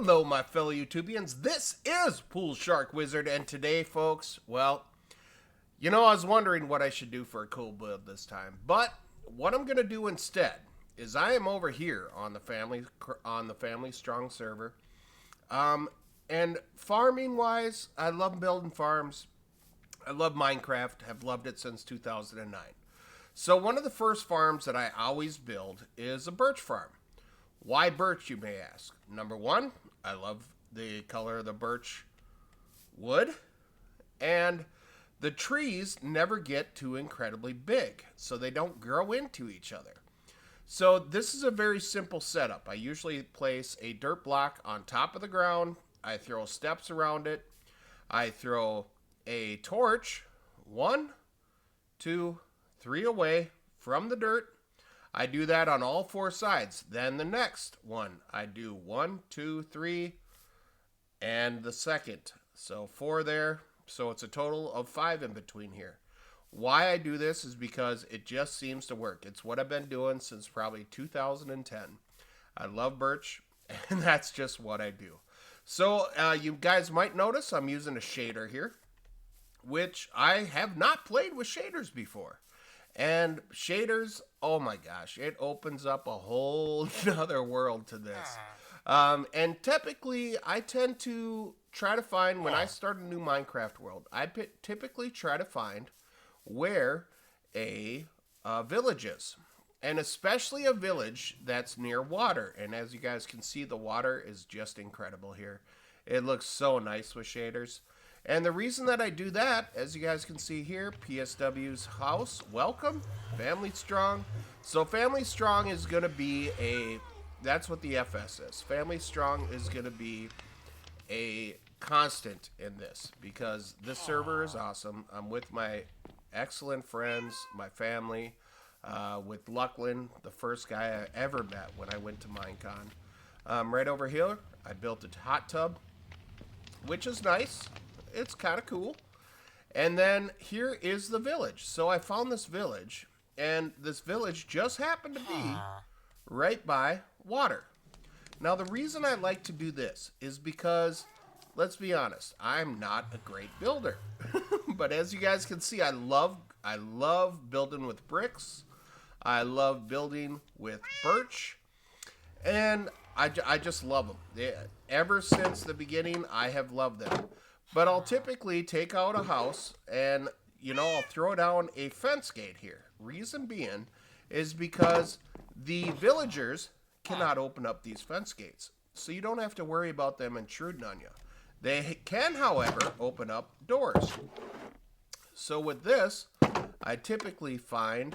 Hello, my fellow YouTubians. This is PoolSharkWizard, and today, folks, well, I was wondering what I should do for a cool build this time, but what I'm gonna do instead is I am over here on the family strong server, and farming wise, I love building farms. I love Minecraft. Have loved it since 2009. So one of the first farms that I always build is a birch farm. Why birch, you may ask? Number one, I love the color of the birch wood, and the trees never get too incredibly big, so they don't grow into each other. So this is a very simple setup. I usually place a dirt block on top of the ground. I throw steps around it. I throw a torch, 1, 2, 3 away from the dirt. I do that on all 4 sides. Then the next one, I do 1, 2, 3, and the second. So 4 there. So it's a total of 5 in between here. Why I do this is because it just seems to work. It's what I've been doing since probably 2010. I love birch, and that's just what I do. So you guys might notice I'm using a shader here, which I have not played with shaders before. And shaders, oh my gosh, it opens up a whole nother world to this. And typically, I tend to try to find, when I start a new Minecraft world, I typically try to find where a village is. And especially a village that's near water. And as you guys can see, the water is just incredible here. It looks so nice with shaders. And the reason that I do that, as you guys can see here, PSW's house, welcome, Family Strong. So Family Strong is going to be that's what the FS is. Family Strong is going to be a constant in this because this server is awesome. I'm with my excellent friends, my family, with Lucklin, the first guy I ever met when I went to Minecon. Right over here, I built a hot tub, which is nice. It's kind of cool. And then here is the village. So I found this village, and this village just happened to be right by water. Now the reason I like to do this is because, let's be honest, I'm not a great builder. But as you guys can see, I love building with bricks. I love building with birch. And I just love them. Ever since the beginning, I have loved them. But I'll typically take out a house and, I'll throw down a fence gate here. Reason being is because the villagers cannot open up these fence gates. So you don't have to worry about them intruding on you. They can, however, open up doors. So with this, I typically find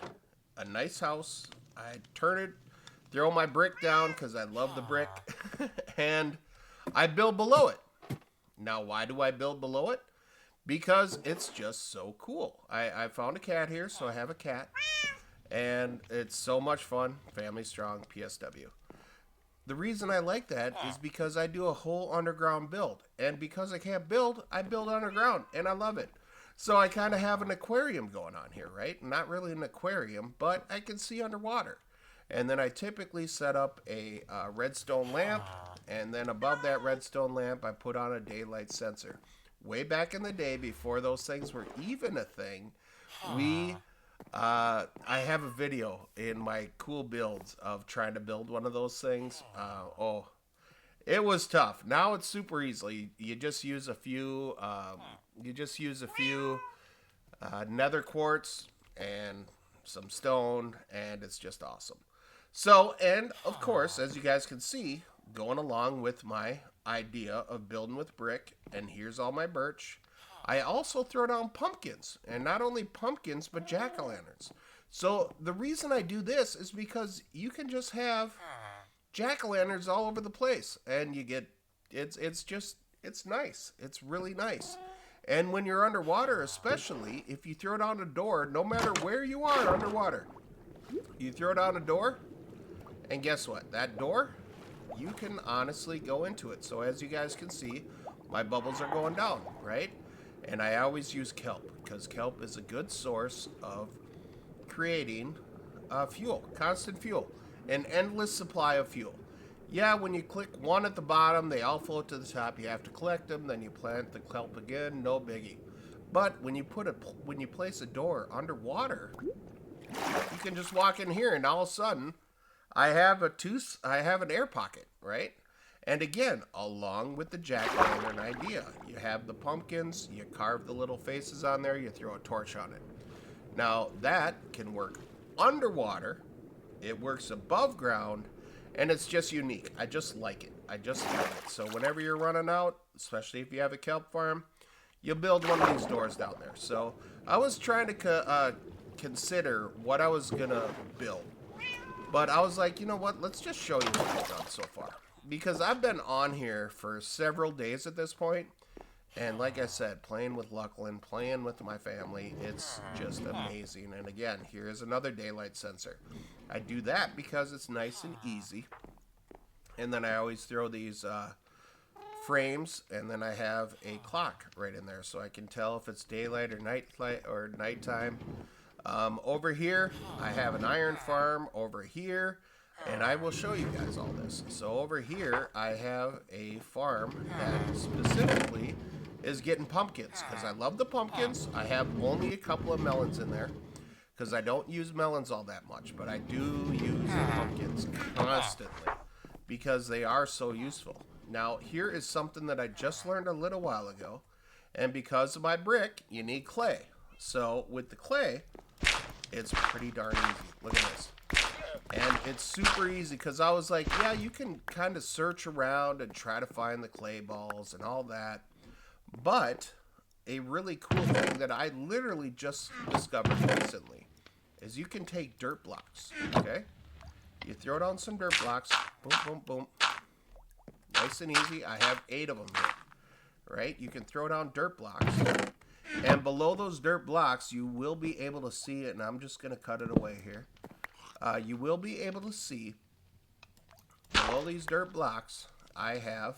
a nice house. I turn it, throw my brick down because I love the brick, and I build below it. Now, why do I build below it? Because it's just so cool. I found a cat here, so I have a cat. And it's so much fun. Family Strong, PSW. The reason I like that is because I do a whole underground build. And because I can't build, I build underground. And I love it. So I kind of have an aquarium going on here, right? Not really an aquarium, but I can see underwater. And then I typically set up a redstone lamp, and then above that redstone lamp, I put on a daylight sensor. Way back in the day, before those things were even a thing, I have a video in my cool builds of trying to build one of those things. It was tough. Now it's super easy. You just use a few, nether quartz and some stone, and it's just awesome. So, and of course, as you guys can see, going along with my idea of building with brick, and here's all my birch, I also throw down pumpkins, and not only pumpkins, but jack-o'-lanterns. So the reason I do this is because you can just have jack-o'-lanterns all over the place, and you get, it's nice. It's really nice. And when you're underwater, especially, if you throw down a door, no matter where you are underwater, you throw down a door, and guess what? That door, you can honestly go into it. So as you guys can see, my bubbles are going down, right? And I always use kelp, because kelp is a good source of creating fuel, constant fuel, an endless supply of fuel. Yeah, when you click one at the bottom, they all float to the top. You have to collect them, then you plant the kelp again, no biggie. But when you place a door underwater, you can just walk in here and all of a sudden I have an air pocket, right? And again, along with the jack-o'-lantern idea, you have the pumpkins, you carve the little faces on there, you throw a torch on it. Now that can work underwater, it works above ground, and it's just unique. I just like it. I just like it. So whenever you're running out, especially if you have a kelp farm, you build one of these doors down there. So I was trying to consider what I was gonna build, but I was like, you know what? Let's just show you what I've done so far, because I've been on here for several days at this point, and like I said, playing with Luckland, playing with my family, it's just amazing. And again, here is another daylight sensor. I do that because it's nice and easy, and then I always throw these frames, and then I have a clock right in there so I can tell if it's daylight or nighttime. Over here I have an iron farm over here, and I will show you guys all this. So over here I have a farm that specifically is getting pumpkins because I love the pumpkins. I have only a couple of melons in there because I don't use melons all that much, but I do use the pumpkins constantly because they are so useful. Now, here is something that I just learned a little while ago, and because of my brick, you need clay. So, with the clay, it's pretty darn easy. Look at this. And it's super easy, because I was like, yeah, you can kind of search around and try to find the clay balls and all that, but a really cool thing that I literally just discovered recently is you can take dirt blocks, okay? You throw down some dirt blocks, boom, boom, boom. Nice and easy. I have 8 of them here, right? You can throw down dirt blocks, and below those dirt blocks, you will be able to see it, and I'm just going to cut it away here. You will be able to see below these dirt blocks, I have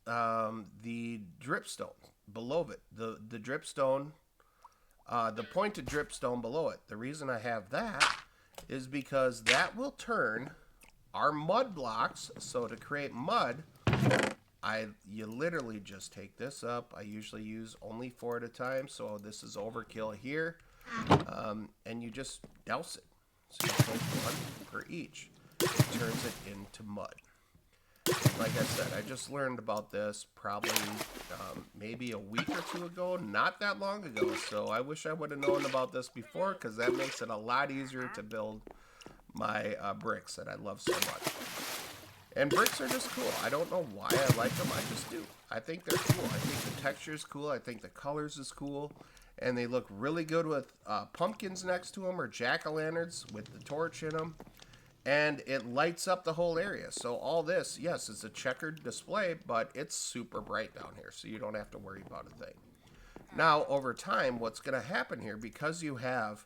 the dripstone below it. The dripstone, the pointed dripstone below it. The reason I have that is because that will turn our mud blocks. So to create mud, you literally just take this up. I usually use only 4 at a time, so this is overkill here. And you just douse it. So you take 1 per each. It turns it into mud. Like I said, I just learned about this probably maybe a week or 2 ago, not that long ago. So I wish I would have known about this before, because that makes it a lot easier to build my bricks that I love so much. And bricks are just cool. I don't know why I like them. I just do. I think they're cool. I think the texture is cool. I think the colors is cool. And they look really good with pumpkins next to them, or jack-o'-lanterns with the torch in them. And it lights up the whole area. So all this, yes, it's a checkered display, but it's super bright down here, so you don't have to worry about a thing. Now, over time, what's going to happen here, because you have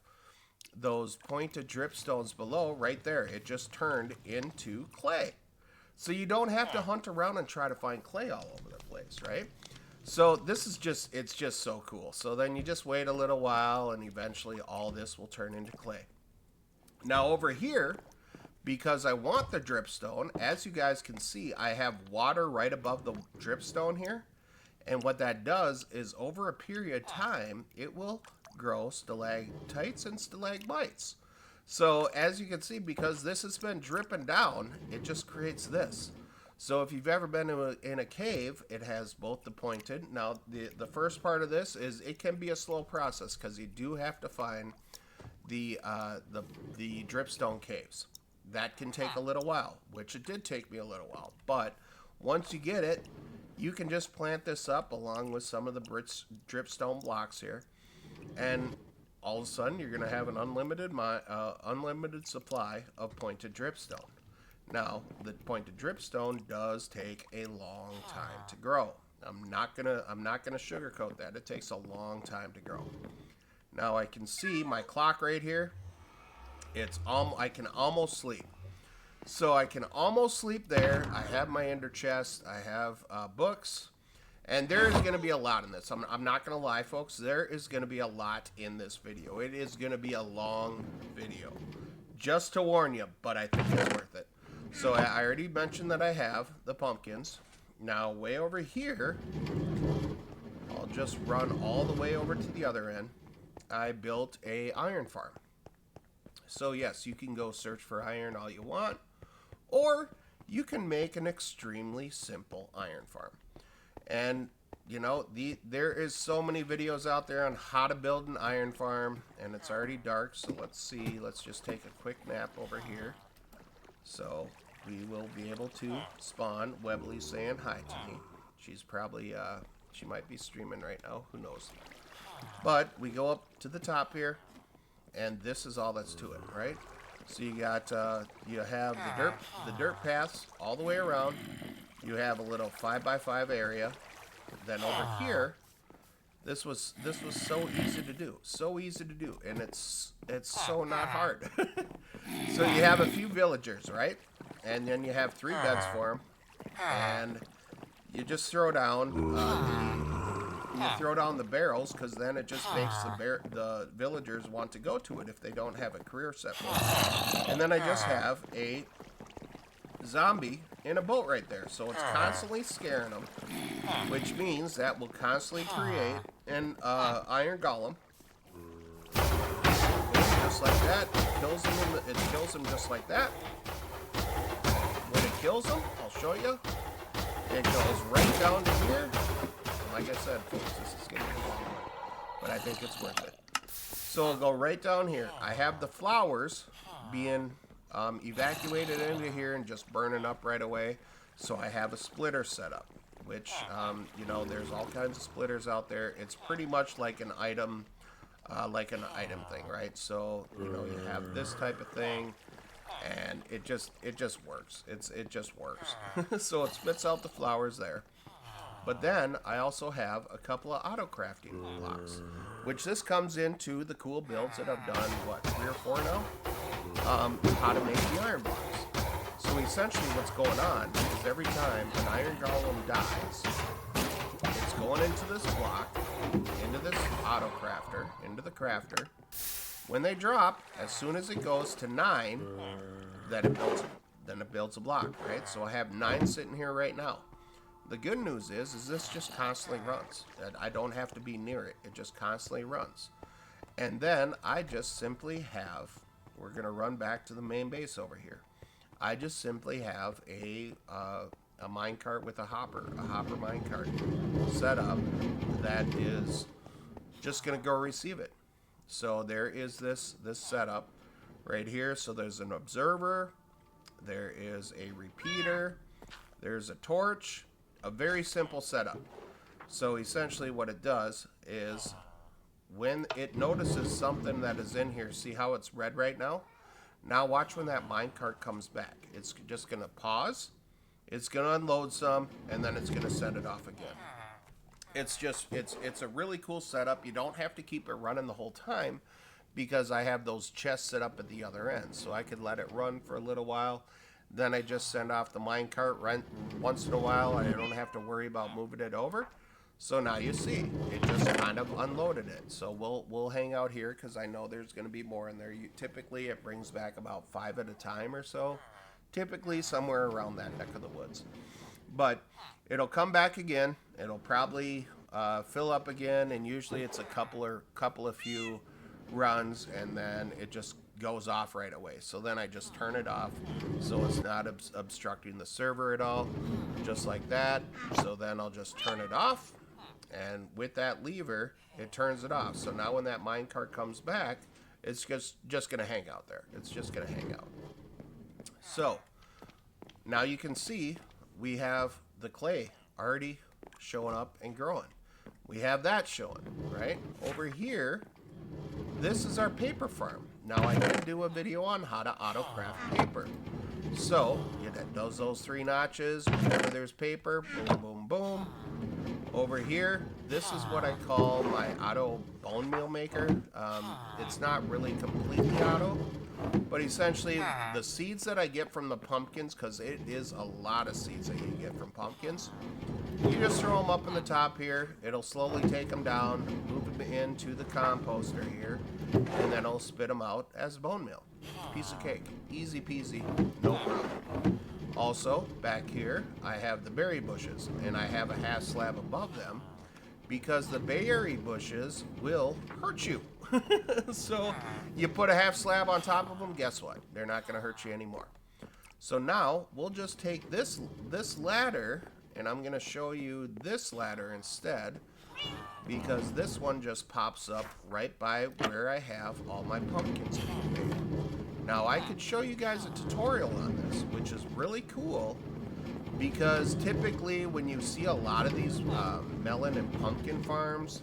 those pointed dripstones below, right there, it just turned into clay. So you don't have to hunt around and try to find clay all over the place, right? So this is just, it's just so cool. So then you just wait a little while, and eventually all this will turn into clay. Now over here, because I want the dripstone, as you guys can see, I have water right above the dripstone here. And what that does is, over a period of time, it will grow stalactites and stalagmites. So as you can see, because this has been dripping down, it just creates this. So if you've ever been in a cave, it has both the pointed. Now the first part of this is, it can be a slow process, because you do have to find the dripstone caves. That can take a little while, which it did take me a little while. But once you get it, you can just plant this up along with some of the dripstone blocks here, and all of a sudden you're going to have an unlimited supply of pointed dripstone. Now, the pointed dripstone does take a long time to grow. I'm not gonna sugarcoat that. It takes a long time to grow. Now I can see my clock right here. I can almost sleep. So I can almost sleep there. I have my ender chest. I have books. And there is going to be a lot in this. I'm not going to lie, folks. There is going to be a lot in this video. It is going to be a long video. Just to warn you, but I think it's worth it. So I already mentioned that I have the pumpkins. Now way over here, I'll just run all the way over to the other end. I built a iron farm. So yes, you can go search for iron all you want, or you can make an extremely simple iron farm. And you know, there is so many videos out there on how to build an iron farm, and it's already dark, so let's see. Let's just take a quick nap over here. So we will be able to spawn. Webley's saying hi to me. She's probably, she might be streaming right now. Who knows? But we go up to the top here, and this is all that's to it, right? So you got, you have the dirt paths all the way around. You have a little 5x5 area. Then over here, this was so easy to do, and it's so not hard. So you have a few villagers, right? And then you have 3 beds for them, and you just throw down the barrels, because then it just makes the villagers want to go to it if they don't have a career set for it. And then I just have a zombie in a boat right there, so it's constantly scaring them, which means that will constantly create an iron golem. Just like that, it kills them just like that. When it kills them, I'll show you. It goes right down to here. And like I said, folks, this is gonna be a long one, but I think it's worth it. So it'll go right down here. I have the flowers being evacuated into here and just burning up right away. So I have a splitter set up, which, you know, there's all kinds of splitters out there. It's pretty much like an item thing, right? So, you know, you have this type of thing, and it just works. It just works. So it spits out the flowers there. But then I also have a couple of auto crafting blocks, which this comes into the cool builds that I've done, what, 3 or 4 now? How to make the iron blocks. So essentially what's going on is every time an iron golem dies, it's going into this block, into this auto crafter, into the crafter. When they drop, as soon as it goes to 9, then it builds a block, right? So I have 9 sitting here right now. The good news is this just constantly runs. I don't have to be near it. It just constantly runs. And then I just simply have, we're going to run back to the main base over here. I just simply have a minecart with a hopper minecart set up that is just going to go receive it. So there is this setup right here. So there's an observer, there is a repeater, there's a torch, a very simple setup. So essentially what it does is when it notices something that is in here, see how it's red right now? Now watch when that minecart comes back. It's just going to pause, it's going to unload some, and then it's going to send it off again. It's a really cool setup. You don't have to keep it running the whole time because I have those chests set up at the other end. So I could let it run for a little while. Then I just send off the minecart once in a while. I don't have to worry about moving it over. So now you see, it just kind of unloaded it. So we'll hang out here because I know there's going to be more in there. Typically, it brings back about 5 at a time or so. Typically, somewhere around that neck of the woods. But it'll come back again. It'll probably fill up again, and usually it's a couple of few runs, and then it just goes off right away. So then I just turn it off so it's not obstructing the server at all, just like that. So then I'll just turn it off, and with that lever it turns it off. So now when that minecart comes back, it's just gonna hang out there. It's just gonna hang out. So now you can see we have the clay already showing up and growing. We have that showing right over here. This is our paper farm. Now I did do a video on how to auto craft paper. So it does those 3 notches. Whenever there's paper, boom, boom, boom. Over here, this is what I call my auto bone meal maker. It's not really completely auto, But essentially, the seeds that I get from the pumpkins, because it is a lot of seeds that you get from pumpkins, you just throw them up in the top here. It'll slowly take them down, move them into the composter here, and then it'll spit them out as bone meal. Piece of cake. Easy peasy, no problem. Also, back here, I have the berry bushes, and I have a half slab above them because the berry bushes will hurt you. So you put a half slab on top of them, guess what? They're not going to hurt you anymore. So now we'll just take this ladder, and I'm going to show you this ladder instead, because this one just pops up right by where I have all my pumpkins being made. Now I could show you guys a tutorial on this, which is really cool, because typically when you see a lot of these melon and pumpkin farms,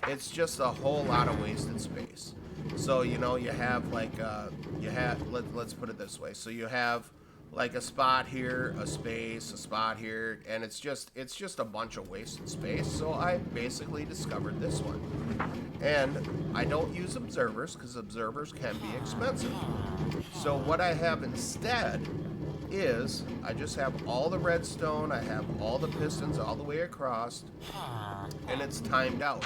it's just a whole lot of wasted space. So, you know, you have like, let's put it this way. So you have like a spot here, a space, a spot here, and it's just a bunch of wasted space. So I basically discovered this one. And I don't use observers because observers can be expensive. So what I have instead is I just have all the redstone, I have all the pistons all the way across, and it's timed out.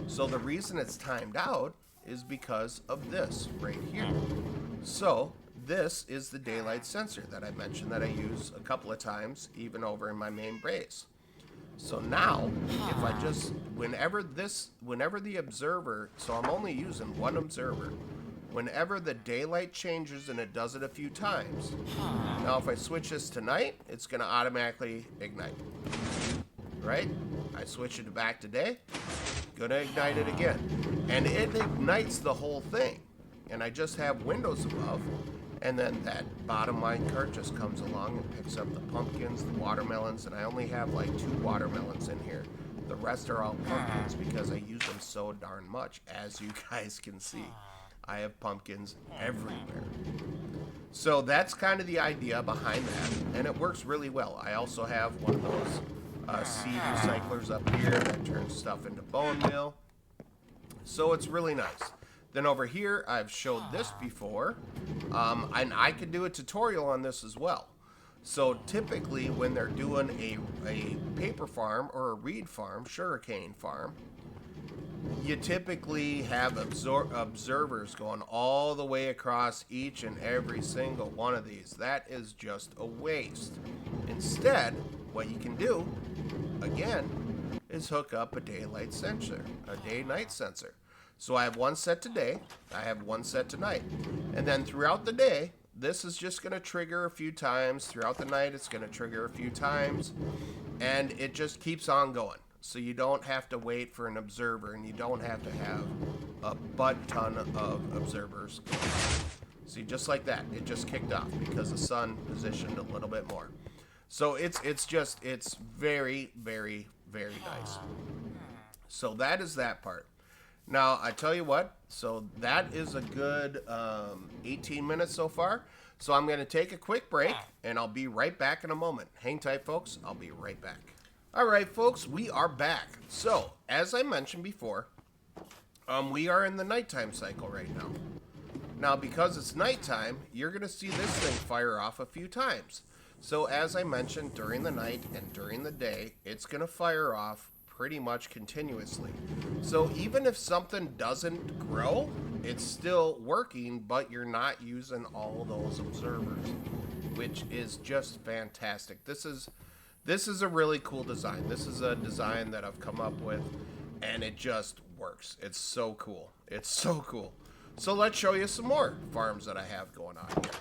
So the reason it's timed out is because of this right here. So this is the daylight sensor that I mentioned that I use a couple of times, even over in my main base. So now, if I just, whenever the observer, so I'm only using one observer, whenever the daylight changes, and it does it a few times. Now if I switch this to night, it's going to automatically ignite. Right? I switch it back to day, going to ignite it again. And it ignites the whole thing. And I just have windows above, and then that bottom minecart just comes along and picks up the pumpkins, the watermelons, and I only have like 2 watermelons in here. The rest are all pumpkins because I use them so darn much, as you guys can see. I have pumpkins everywhere. So that's kind of the idea behind that, and it works really well. I also have one of those seed recyclers up here that turns stuff into bone meal. So it's really nice. Then over here, I've showed this before, and I could do a tutorial on this as well. So typically when they're doing a paper farm or a reed farm, sugarcane farm, you typically have observers going all the way across each and every single one of these. That is just a waste. Instead, what you can do, again, is hook up a daylight sensor, a day-night sensor. So I have one set today, I have one set tonight. And then throughout the day, this is just going to trigger a few times. Throughout the night, it's going to trigger a few times. And it just keeps on going. So you don't have to wait for an observer, and you don't have to have a butt ton of observers. See, just like that, it just kicked off because the sun positioned a little bit more. So it's very, very, very nice. So that is that part. Now, I tell you what, so that is a good 18 minutes so far. So I'm going to take a quick break, and I'll be right back in a moment. Hang tight, folks. I'll be right back. All right, folks, we are back. So, as I mentioned before, we are in the nighttime cycle right now. Now, because it's nighttime, you're going to see this thing fire off a few times. So, as I mentioned, during the night and during the day, it's going to fire off pretty much continuously. So, even if something doesn't grow, it's still working, but you're not using all those observers, which is just fantastic. This is a really cool design. This is a design that I've come up with, and it just works. It's so cool. It's so cool. So let's show you some more farms that I have going on here.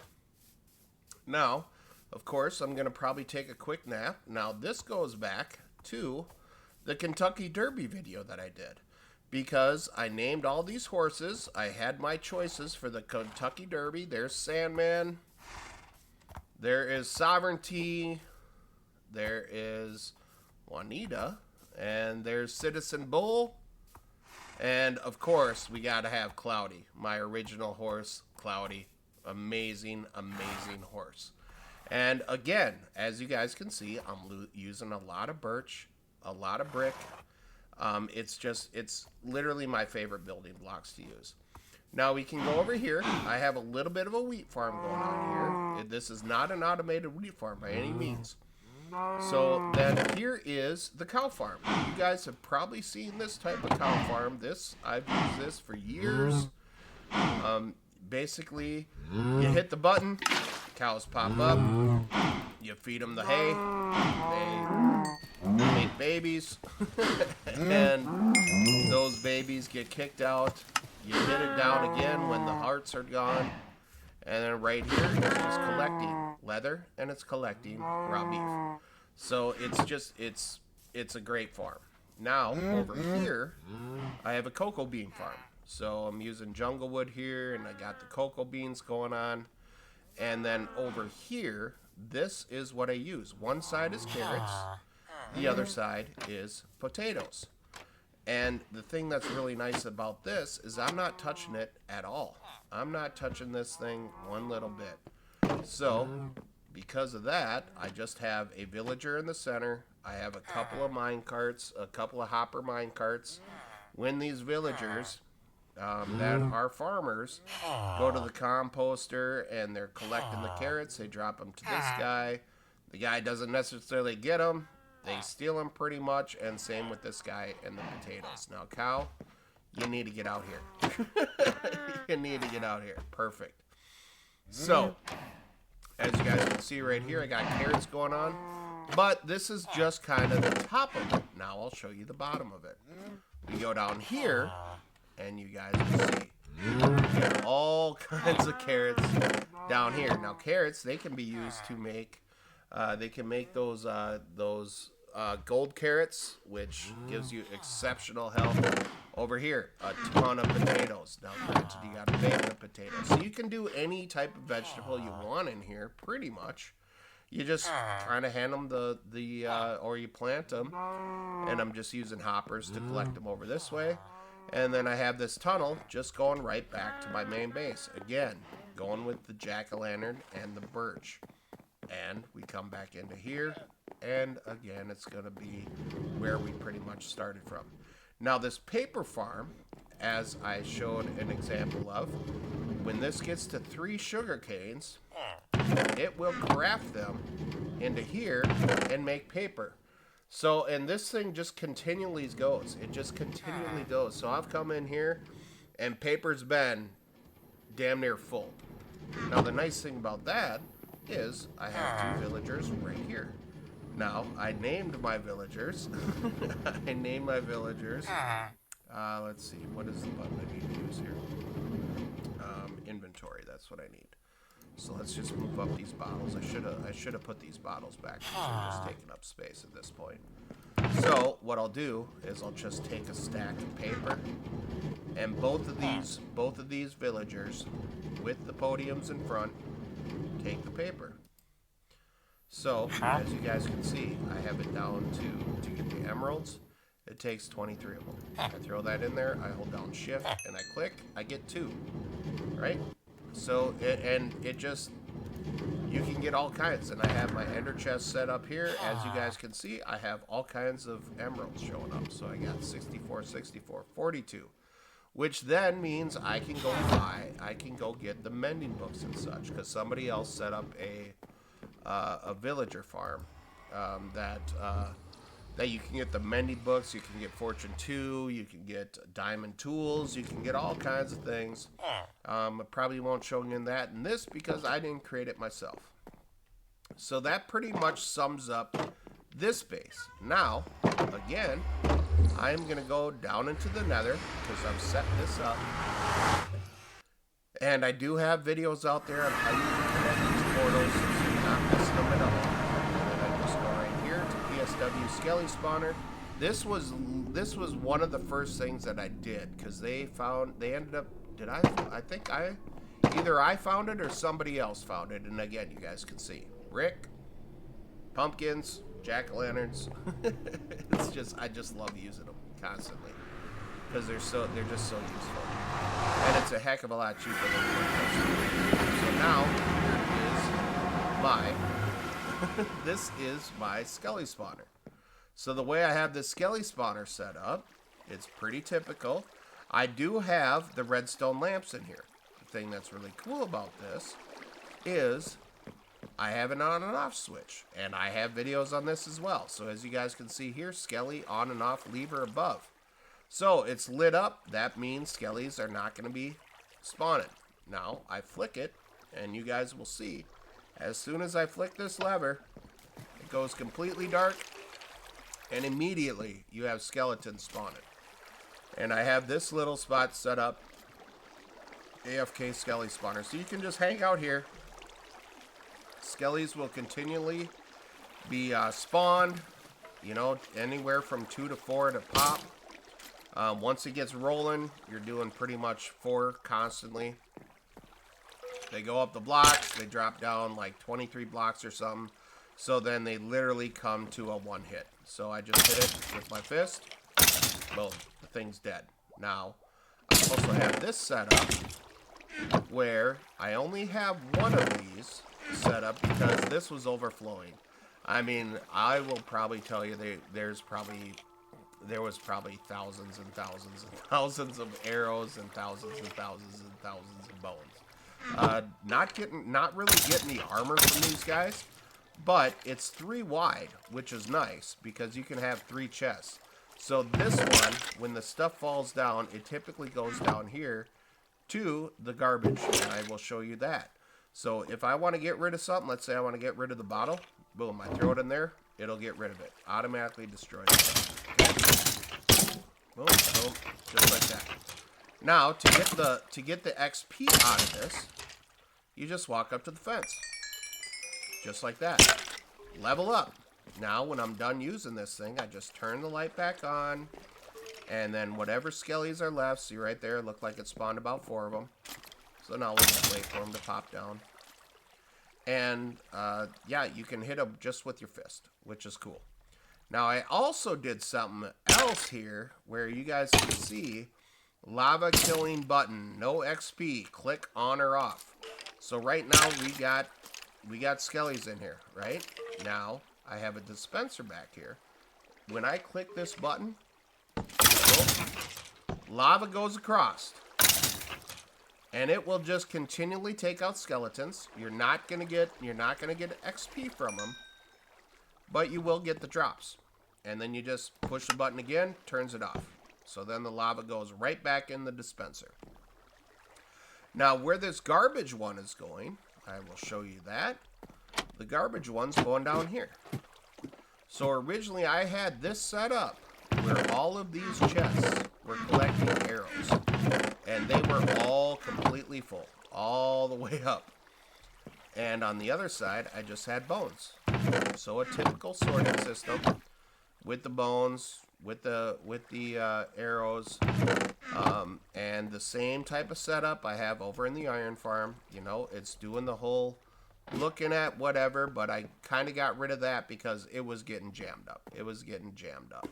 Now, of course, I'm going to probably take a quick nap. Now, this goes back to the Kentucky Derby video that I did, because I named all these horses. I had my choices for the Kentucky Derby. There's Sandman. There is Sovereignty. There is Juanita, and there's Citizen Bull, and of course we gotta have Cloudy, my original horse, Cloudy. Amazing, amazing horse. And again, as you guys can see, I'm using a lot of birch, a lot of brick. It's literally my favorite building blocks to use. Now we can go over here. I have a little bit of a wheat farm going on here. This is not an automated wheat farm by any means. So then here is the cow farm. You guys have probably seen this type of cow farm. I've used this for years. Basically, you hit the button, cows pop up, you feed them the hay, they make babies, and those babies get kicked out. You hit it down again when the hearts are gone, and then right here it's just collecting leather and it's collecting raw beef. So it's a great farm. Now over here I have a cocoa bean farm. So I'm using jungle wood here, and I got the cocoa beans going on. And then over here, this is what I use. One side is carrots, the other side is potatoes. And the thing that's really nice about this is I'm not touching it at all. I'm not touching this thing one little bit. So because of that, I just have a villager in the center. I have a couple of mine carts, a couple of hopper mine carts. When these villagers that are farmers go to the composter and they're collecting the carrots, they drop them to this guy. The guy doesn't necessarily get them. They steal them pretty much, and same with this guy and the potatoes. Now, cow, you need to get out here. You need to get out here. Perfect. So, as you guys can see right here, I got carrots going on, but this is just kind of the top of it. Now I'll show you the bottom of it. We go down here, and you guys can see you get all kinds of carrots down here. Now carrots, they can be used to make, they can make those gold carrots, which gives you exceptional health. Over here, a ton of potatoes. Now granted, you got to bake the potatoes. So you can do any type of vegetable you want in here, pretty much. You just trying to hand them or you plant them, and I'm just using hoppers to collect them over this way. And then I have this tunnel just going right back to my main base. Again, going with the jack-o'-lantern and the birch. And we come back into here, and again, it's going to be where we pretty much started from. Now this paper farm, as I showed an example of, when this gets to 3 sugar canes, it will craft them into here and make paper. So, and this thing just continually goes. It just continually goes. So I've come in here and paper's been damn near full. Now the nice thing about that is I have 2 villagers right here. Now, I named my villagers. I named my villagers. Let's see, what is the button I need to use here? Inventory, that's what I need. So let's just move up these bottles. I should have put these bottles back because they're just taking up space at this point. So what I'll do is I'll just take a stack of paper, and both of these villagers with the podiums in front take the paper. So as you guys can see, I have it down to get the emeralds. It takes 23 of them. I throw that in there, I hold down shift and I click, I get 2, right? So, it just, you can get all kinds. And I have my ender chest set up here. As you guys can see, I have all kinds of emeralds showing up. So I got 64, 64, 42. Which then means I can go get the mending books and such. Because somebody else set up a villager farm that you can get the mending books, you can get Fortune 2, you can get diamond tools, you can get all kinds of things. I probably won't show you that in this because I didn't create it myself. So that pretty much sums up this base. Now, again, I'm going to go down into the nether because I'm setting this up. And I do have videos out there on how you can connect these portals so you're not missing them at all. PSW Skelly spawner. This was one of the first things that I did because they ended up, either I found it or somebody else found it. And again, you guys can see brick, pumpkins, jack-o'-lanterns. I just love using them constantly because they're just so useful, and it's a heck of a lot cheaper than the. So now this is my Skelly spawner. So the way I have this Skelly spawner set up, it's pretty typical. I do have the redstone lamps in here. The thing that's really cool about this is I have an on and off switch, and I have videos on this as well. So as you guys can see here, Skelly on and off lever above. So it's lit up. That means Skellies are not going to be spawning. Now I flick it, and you guys will see as soon as I flick this lever, it goes completely dark, and immediately you have skeletons spawning. And I have this little spot set up, AFK Skelly spawner. So you can just hang out here. Skellies will continually be spawned, you know, anywhere from 2 to 4 to pop. Once it gets rolling, you're doing pretty much 4 constantly. They go up the blocks, they drop down like 23 blocks or something. So then they literally come to a one hit. So I just hit it with my fist. Boom, the thing's dead. Now, I also have this set up where I only have one of these set up because this was overflowing. I mean, I will probably tell you there was probably thousands and thousands and thousands of arrows and thousands and thousands and thousands of bones. Not really getting the armor from these guys, but it's 3 wide, which is nice because you can have 3 chests. So this one, when the stuff falls down, it typically goes down here to the garbage, and I will show you that. So if I want to get rid of something, let's say I want to get rid of the bottle, boom, I throw it in there, it'll get rid of it. Automatically destroys it. Okay. Boom, boom, just like that. Now, to get the XP out of this, you just walk up to the fence. Just like that. Level up. Now, when I'm done using this thing, I just turn the light back on, and then whatever skellies are left, see right there, look like it spawned about 4 of them. So now we'll just wait for them to pop down. And, yeah, you can hit them just with your fist, which is cool. Now, I also did something else here where you guys can see lava killing button, no XP, click on or off. So right now we got skellies in here, right? Now, I have a dispenser back here. When I click this button, lava goes across. And it will just continually take out skeletons. You're not gonna get XP from them, but you will get the drops. And then you just push the button again, turns it off. So then the lava goes right back in the dispenser. Now where this garbage one is going, I will show you that. The garbage one's going down here. So originally I had this set up where all of these chests were collecting arrows. And they were all completely full, all the way up. And on the other side, I just had bones. So a typical sorting system with the bones, with the arrows, and the same type of setup I have over in the iron farm. You know, it's doing the whole looking at whatever, but I kind of got rid of that because it was getting jammed up.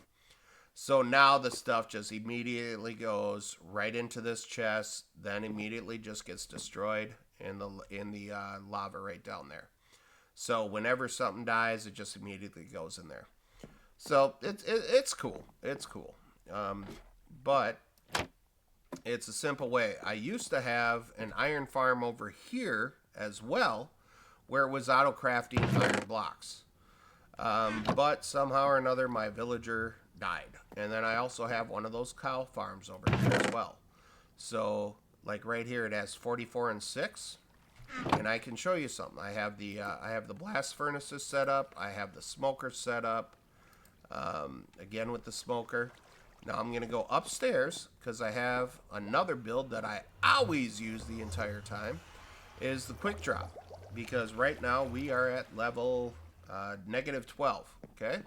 So now the stuff just immediately goes right into this chest, then immediately just gets destroyed in the lava right down there. So whenever something dies, it just immediately goes in there. So it's cool. It's cool. But it's a simple way. I used to have an iron farm over here as well, where it was auto crafting iron blocks. But somehow or another, my villager died. And then I also have one of those cow farms over here as well. So, like right here, it has 44 and 6. And I can show you something. I have the blast furnaces set up. I have the smoker set up. Again with the smoker. Now I'm going to go upstairs because I have another build that I always use the entire time. Is the quick drop. Because right now we are at level negative 12. Okay?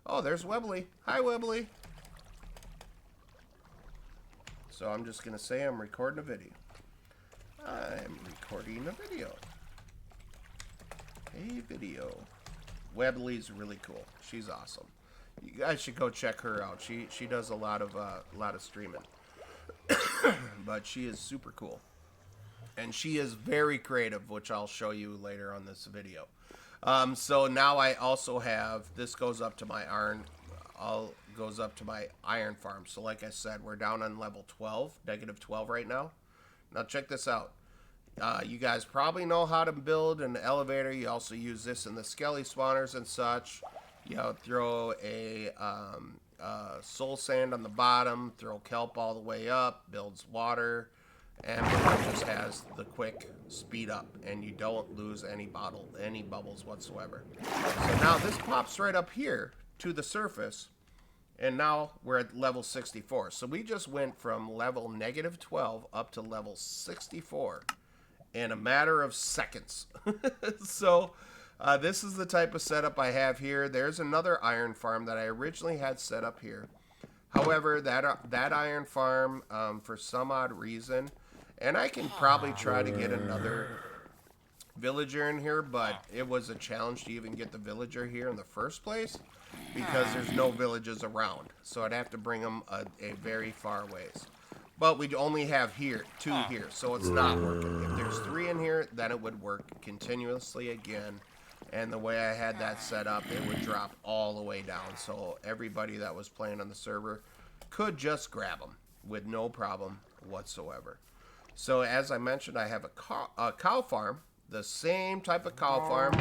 Oh, there's Webley. Hi, Webley. So I'm just going to say I'm recording a video. I'm recording a video. A video. Webley's really cool. She's awesome. You guys should go check her out. She does a lot of streaming. But she is super cool. And she is very creative, which I'll show you later on this video. So now I also have, this goes up to my all goes up to my iron farm. So like I said, we're down on level 12, negative 12 right now. Now check this out. You guys probably know how to build an elevator. You also use this in the Skelly spawners and such. You know, throw a soul sand on the bottom, throw kelp all the way up, builds water, and it just has the quick speed up, and you don't lose any bubbles whatsoever. So now this pops right up here to the surface, and now we're at level 64. So we just went from level negative 12 up to level 64 in a matter of seconds. So this is the type of setup I have here. There's another iron farm that I originally had set up here. However, that iron farm, for some odd reason, and I can probably try to get another villager in here, but it was a challenge to even get the villager here in the first place because there's no villages around. So I'd have to bring them a very far ways. But we only have two here, so it's not working. If there's 3 in here, then it would work continuously again. And the way I had that set up, it would drop all the way down. So everybody that was playing on the server could just grab them with no problem whatsoever. So as I mentioned, I have a cow farm, the same type of cow farm,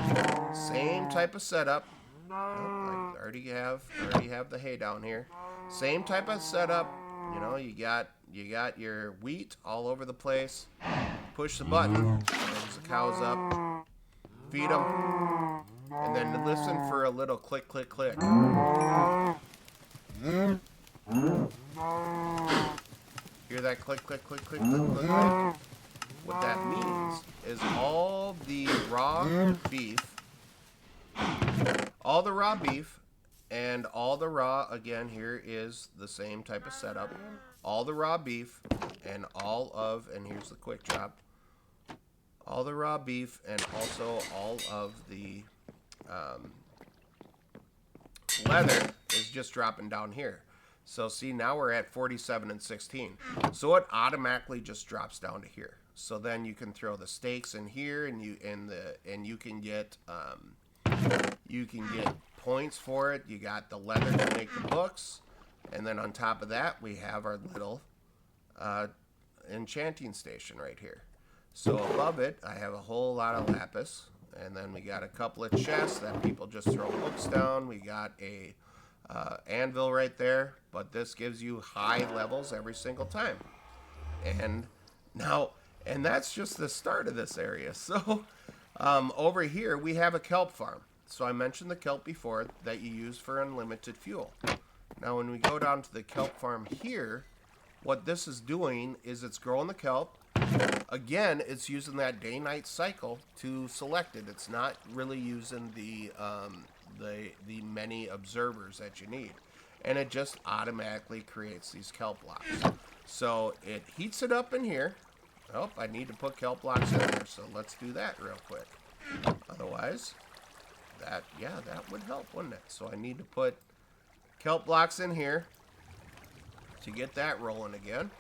same type of setup. Oh, I already have the hay down here. Same type of setup. You know, you got your wheat all over the place. Push the button, brings the cows up, feed them, and then listen for a little click, click, click. Hear that click, click, click, click, click, click, click? What that means is all the raw beef, and all the raw, again, here is the same type of setup. All the raw beef and and here's the quick drop. All the raw beef and also all of the leather is just dropping down here. So see, now we're at 47 and 16. So it automatically just drops down to here. So then you can throw the stakes in here, and you can get points for it. You got the leather to make the books, and then on top of that we have our little enchanting station right here. So above it I have a whole lot of lapis, and then we got a couple of chests that people just throw books down. We got a anvil right there, but this gives you high levels every single time. And that's just the start of this area. So over here we have a kelp farm. So I mentioned the kelp before that you use for unlimited fuel. Now when we go down to the kelp farm here, what this is doing is it's growing the kelp. Again, it's using that day-night cycle to select it. It's not really using the many observers that you need, and it just automatically creates these kelp blocks. So it heats it up in here. Oh, I need to put kelp blocks in there, so let's do that real quick. Otherwise, that would help, wouldn't it? So I need to put kelp blocks in here to get that rolling again.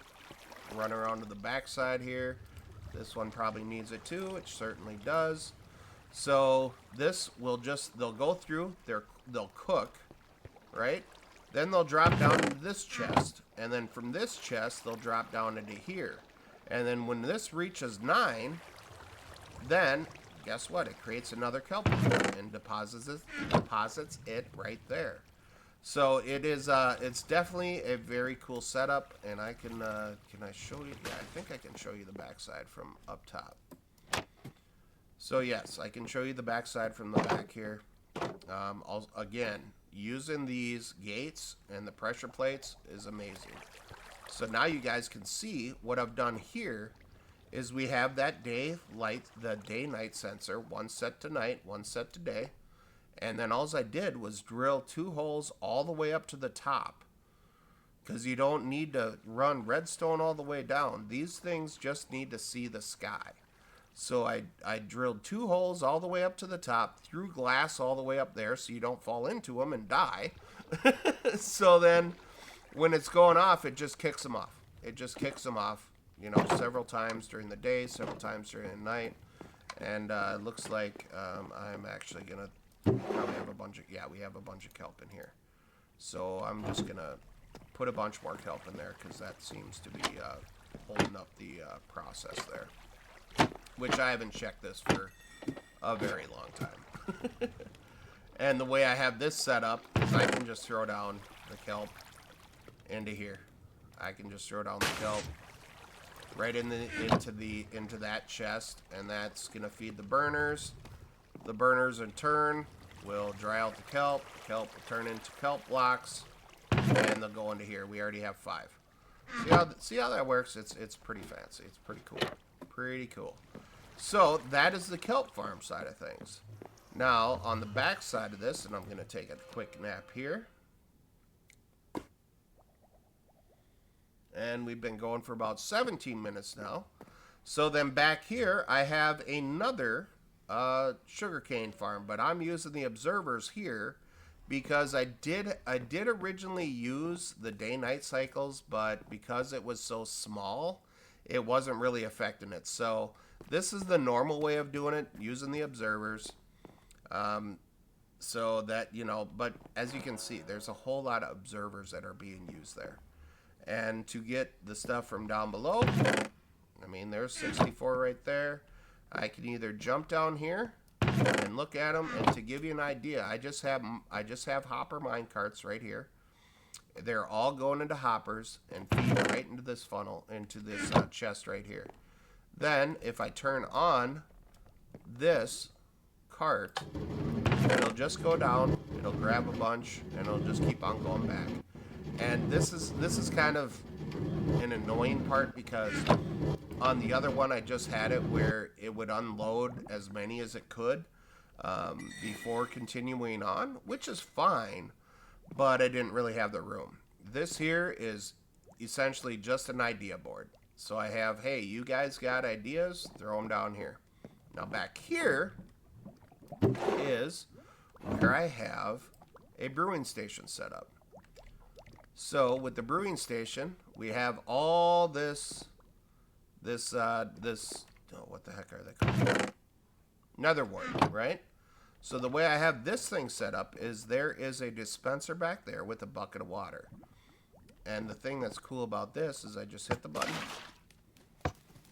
Run around to the back side here. This one probably needs it too. It certainly does. So this will they'll go through, they'll cook, right? Then they'll drop down into this chest, and then from this chest they'll drop down into here. And then when this reaches 9, then guess what? It creates another kelp and deposits it right there. So it's definitely a very cool setup, and can I show you? Yeah, I think I can show you the backside from up top. So yes, I can show you the backside from the back here. Again, using these gates and the pressure plates is amazing. So now you guys can see what I've done here is we have that the day-night sensor, one set to night, one set to day. And then all I did was drill 2 holes all the way up to the top, because you don't need to run redstone all the way down. These things just need to see the sky. So I drilled 2 holes all the way up to the top, threw glass all the way up there so you don't fall into them and die. So then when it's going off, it just kicks them off. It just kicks them off, you know, several times during the day, several times during the night. And it looks like I'm actually going to probably have a bunch of, we have a bunch of kelp in here. So I'm just gonna put a bunch more kelp in there because that seems to be holding up the process there. Which I haven't checked this for a very long time. And the way I have this set up is I can just throw down the kelp into here. I can just throw down the kelp right into that chest, and that's gonna feed the burners. The burners in turn will dry out the kelp. Kelp will turn into kelp blocks, and they'll go into here. We already have 5. See how that works? It's pretty fancy. It's pretty cool. Pretty cool. So that is the kelp farm side of things. Now on the back side of this, and I'm gonna take a quick nap here. And we've been going for about 17 minutes now. So then back here, I have another sugarcane farm, but I'm using the observers here because I did originally use the day-night cycles, but because it was so small, it wasn't really affecting it. So this is the normal way of doing it, using the observers. So that, you know, but as you can see, there's a whole lot of observers that are being used there. And to get the stuff from down below, I mean, there's 64 right there. I can either jump down here and look at them, and to give you an idea, I just have hopper mine carts right here. They're all going into hoppers and feed right into this funnel, into this chest right here. Then, if I turn on this cart, it'll just go down, it'll grab a bunch, and it'll just keep on going back. And this is kind of an annoying part because on the other one I just had it where it would unload as many as it could before continuing on, which is fine, but I didn't really have the room. This here is essentially just an idea board. So I have, hey, you guys got ideas? Throw them down here. Now back here is where I have a brewing station set up. So with the brewing station, we have all this, oh, what the heck are they called? Nether wart, right? So the way I have this thing set up is there is a dispenser back there with a bucket of water. And the thing that's cool about this is I just hit the button.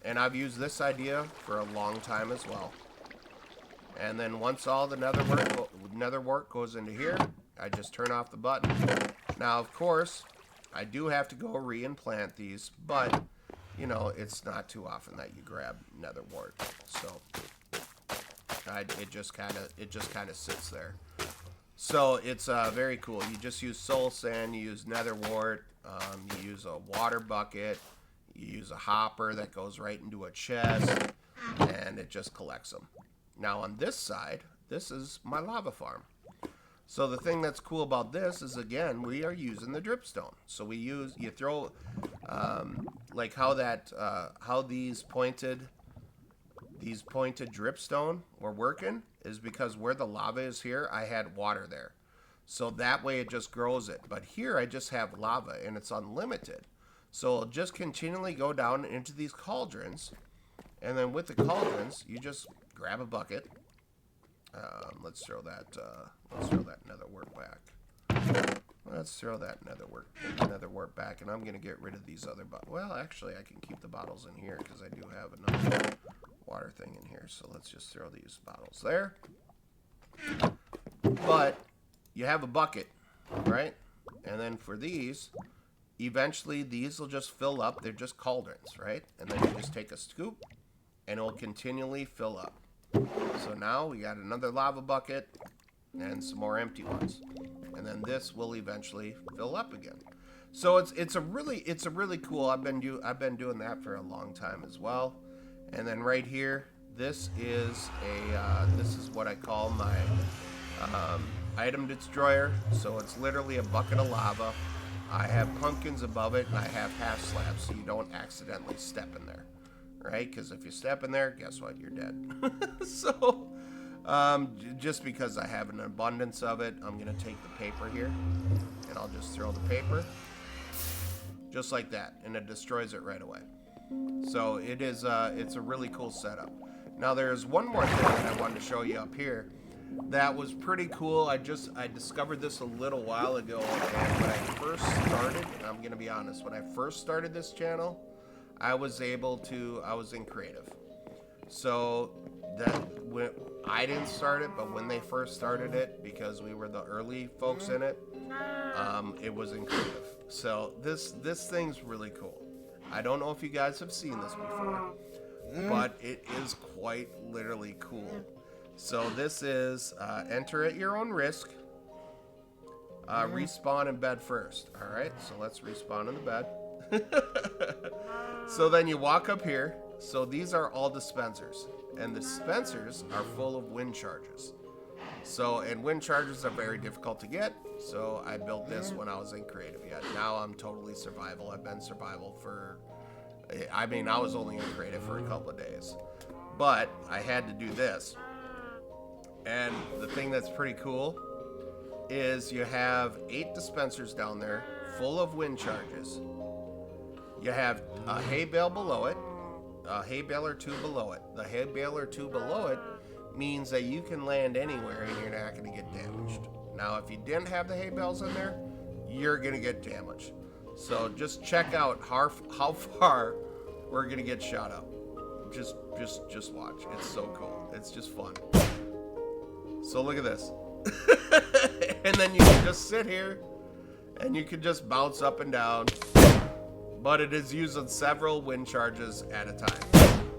And I've used this idea for a long time as well. And then once all the nether wart goes into here, I just turn off the button. Now, of course, I do have to go re-implant these, but, you know, it's not too often that you grab nether wart. So, it just kind of sits there. So, it's very cool. You just use soul sand, you use nether wart, you use a water bucket, you use a hopper that goes right into a chest, and it just collects them. Now, on this side, this is my lava farm. So the thing that's cool about this is, again, we are using the dripstone. So you throw, like how these pointed dripstone were working is because where the lava is here, I had water there. So that way it just grows it. But here I just have lava and it's unlimited. So it'll just continually go down into these cauldrons. And then with the cauldrons, you just grab a bucket. Let's throw that nether wart back. Let's throw that nether wart back, and I'm gonna get rid of these other bottles. Well, actually, I can keep the bottles in here because I do have another water thing in here. So let's just throw these bottles there. But you have a bucket, right? And then for these, eventually these will just fill up. They're just cauldrons, right? And then you just take a scoop, and it will continually fill up. So now we got another lava bucket and some more empty ones, and then this will eventually fill up again. So it's a really cool. I've been doing that for a long time as well. And then right here, this is what I call my item destroyer. So it's literally a bucket of lava. I have pumpkins above it, and I have half slabs, so you don't accidentally step in there. Right? Because if you step in there, guess what? You're dead. So, just because I have an abundance of it, I'm going to take the paper here, and I'll just throw the paper, just like that, and it destroys it right away. So, it's a really cool setup. Now, there's one more thing that I wanted to show you up here. that was pretty cool. I discovered this a little while ago, and when I first started, I'm gonna be honest, when I first started this channel, I was in creative. So I didn't start it, but when they first started it, because we were the early folks in it, it was in creative. So this thing's really cool. I don't know if you guys have seen this before, but it is quite literally cool. So this is enter at your own risk. Respawn in bed first. All right, so let's respawn in the bed. So then you walk up here. So these are all dispensers, and the dispensers are full of wind charges. So, and wind charges are very difficult to get. So I built this when I was in creative yet. Now I'm totally survival. I've been survival for, I mean, I was only in creative for a couple of days, but I had to do this. And the thing that's pretty cool is you have 8 dispensers down there full of wind charges. You have a hay bale below it, a hay bale or 2 below it. The hay bale or 2 below it means that you can land anywhere and you're not going to get damaged. Now, if you didn't have the hay bales in there, you're going to get damaged. So just check out how far we're going to get shot up. Just watch. It's so cool. It's just fun. So look at this. And then you can just sit here and you can just bounce up and down. But it is using several wind charges at a time.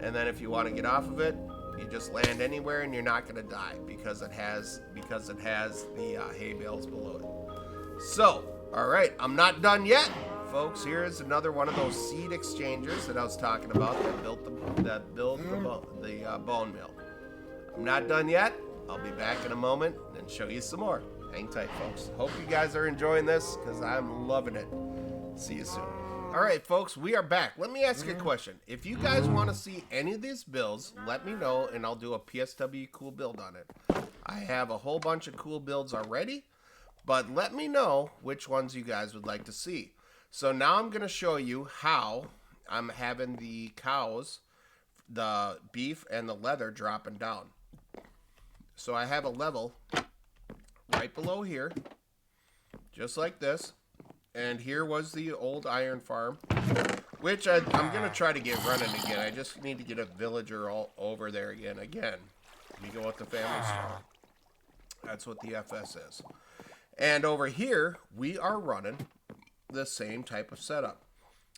And then if you want to get off of it, you just land anywhere and you're not going to die because it has the hay bales below it. So, all right, I'm not done yet, folks. Here is another one of those seed exchangers that I was talking about that built the bone mill. I'm not done yet. I'll be back in a moment and show you some more. Hang tight, folks. Hope you guys are enjoying this because I'm loving it. See you soon. All right, folks, we are back. Let me ask you a question. If you guys want to see any of these builds, let me know, and I'll do a PSW Cool Build on it. I have a whole bunch of cool builds already, but let me know which ones you guys would like to see. So now I'm going to show you how I'm having the cows, the beef, and the leather dropping down. So I have a level right below here, just like this. And here was the old iron farm, which I'm going to try to get running again. I just need to get a villager all over there again. We go with the family store. That's what the FS is. And over here, we are running the same type of setup.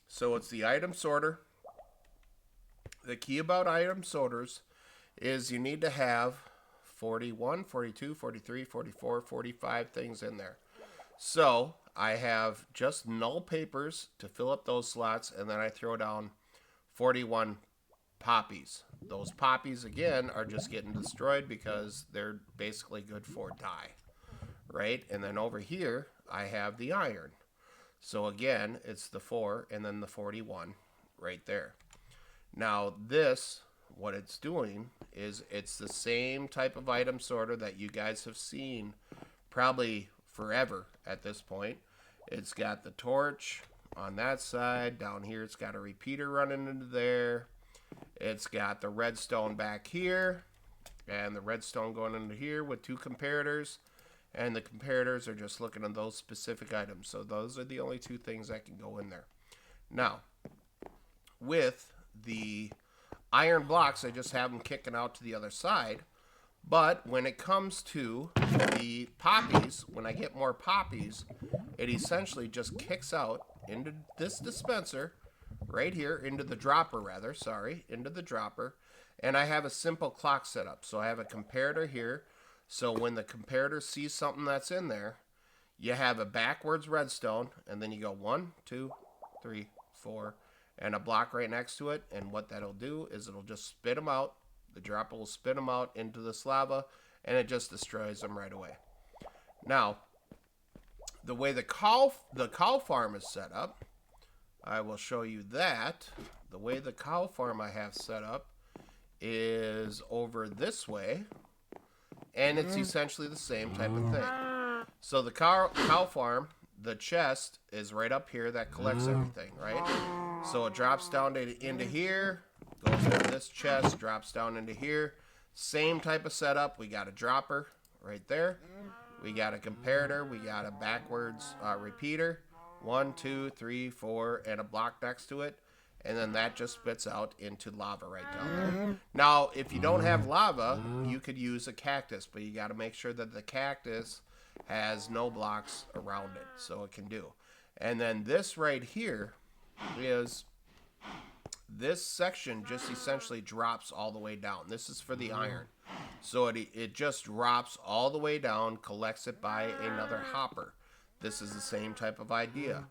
So it's the item sorter. The key about item sorters is you need to have 41, 42, 43, 44, 45 things in there. So I have just null papers to fill up those slots, and then I throw down 41 poppies. Those poppies, again, are just getting destroyed because they're basically good for dye, right? And then over here, I have the iron. So again, it's the 4 and then the 41 right there. Now this, what it's doing is it's the same type of item sorter that you guys have seen probably forever at this point. It's got the torch on that side. Down here it's got a repeater running into there. It's got the redstone back here and the redstone going into here with 2 comparators, and the comparators are just looking at those specific items. So those are the only 2 things that can go in there. Now with the iron blocks, I just have them kicking out to the other side. But when it comes to the poppies, when I get more poppies, it essentially just kicks out into this dispenser right here, into the dropper rather, into the dropper. And I have a simple clock set up. So I have a comparator here. So when the comparator sees something that's in there, you have a backwards redstone, and then you go 1, 2, 3, 4, and a block right next to it. And what that'll do is it'll just spit them out. The dropper will spit them out into this lava, and it just destroys them right away. Now, the way the cow farm is set up, I will show you that. The way the cow farm I have set up is over this way, and it's essentially the same type of thing. So the cow farm, the chest is right up here that collects everything, right? So it drops down into here, goes into this chest, drops down into here, Same type of setup. We got a dropper right there. We got a comparator. We got a backwards repeater. 1, 2, 3, 4, and a block next to it. And then that just spits out into lava right down there. Now, if you don't have lava, you could use a cactus, but you got to make sure that the cactus has no blocks around it, so it can do. And then this right here is, this section just essentially drops all the way down. This is for the iron. So it just drops all the way down, collects it by another hopper. This is the same type of idea.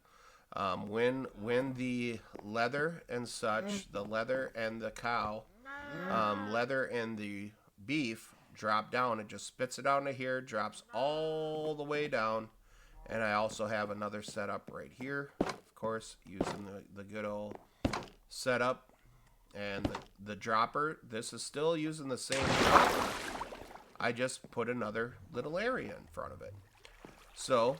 When the leather and such, the leather and the cow, leather and the beef drop down, it just spits it out into here, drops all the way down. And I also have another setup right here, of course, using the good old setup. And the dropper, this is still using the same dropper. I just put another little area in front of it. So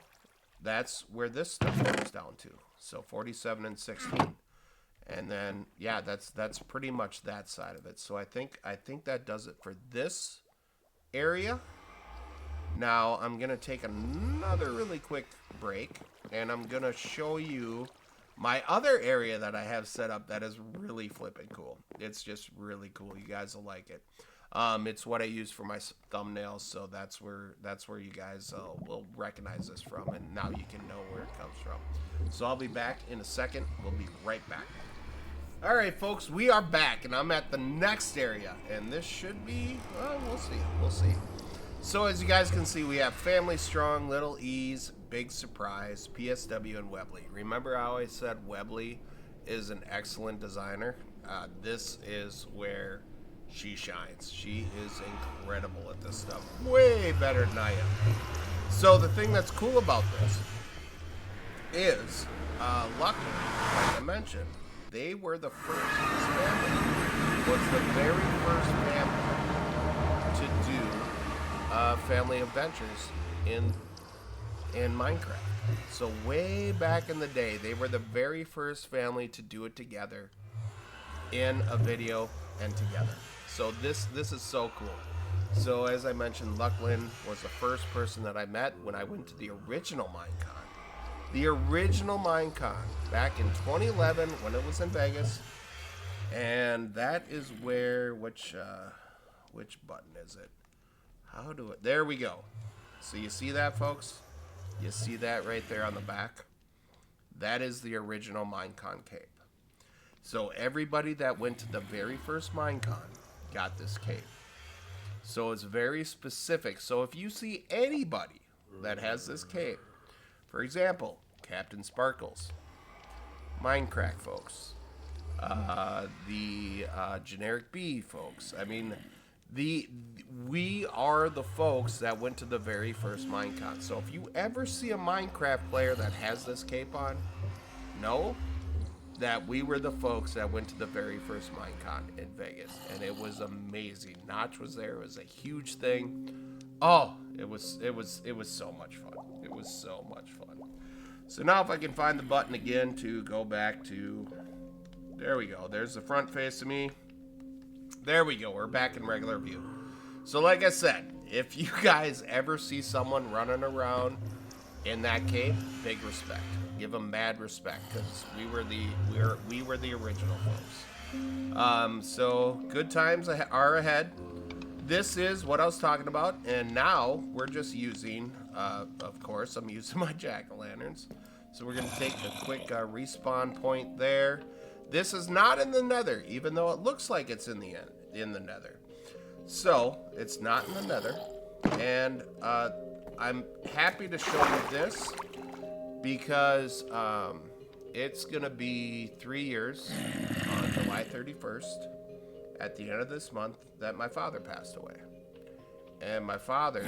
that's where this stuff goes down to. So 47 and 16. And then, yeah, that's pretty much that side of it. So I think that does it for this area. Now I'm going to take another really quick break, and I'm going to show you my other area that I have set up that is really flipping cool. It's just really cool. You guys will like it. It's what I use for my thumbnails, so that's where you guys will recognize this from, and now you can know where it comes from. So I'll be back in a second. We'll be right back. All right, folks, we are back, and I'm at the next area, and this should be, well, we'll see. So as you guys can see, we have Family Strong, Little E's, Big Surprise, PSW, and Webley. Remember how I said Webley is an excellent designer? This is where she shines. She is incredible at this stuff. Way better than I am. So the thing that's cool about this is, luckily, like I mentioned, they were the first, this family was the very first family to do family adventures in Minecraft. So way back in the day, they were the very first family to do it together in a video and together. So this is so cool. So as I mentioned, Lucklin was the first person that I met when I went to the original Minecon. The original Minecon back in 2011 when it was in Vegas. And that is where, which button is it? How do it? There we go. So you see that, folks? You see that right there on the back? That is the original Minecon cape. So everybody that went to the very first Minecon got this cape. So it's very specific. So if you see anybody that has this cape, for example, Captain Sparkles, Minecraft folks, the Generic Bee folks, I mean, we are the folks that went to the very first Minecon. So if you ever see a Minecraft player that has this cape on, know that we were the folks that went to the very first Minecon in Vegas, and it was amazing. Notch was there. It was a huge thing. Oh, it was so much fun. It was so much fun. So now if I can find the button again to go back to, there we go. There's the front face of me. There we go. We're back in regular view. So like I said, if you guys ever see someone running around in that cape, big respect. Give them mad respect, because we were the original folks. So good times are ahead. This is what I was talking about, and now we're just using, of course, I'm using my jack-o'-lanterns. So we're gonna take a quick respawn point there. This is not in the Nether, even though it looks like it's in the Nether. So it's not in the Nether, and I'm happy to show you this because it's gonna be 3 years on July 31st at the end of this month that my father passed away. And my father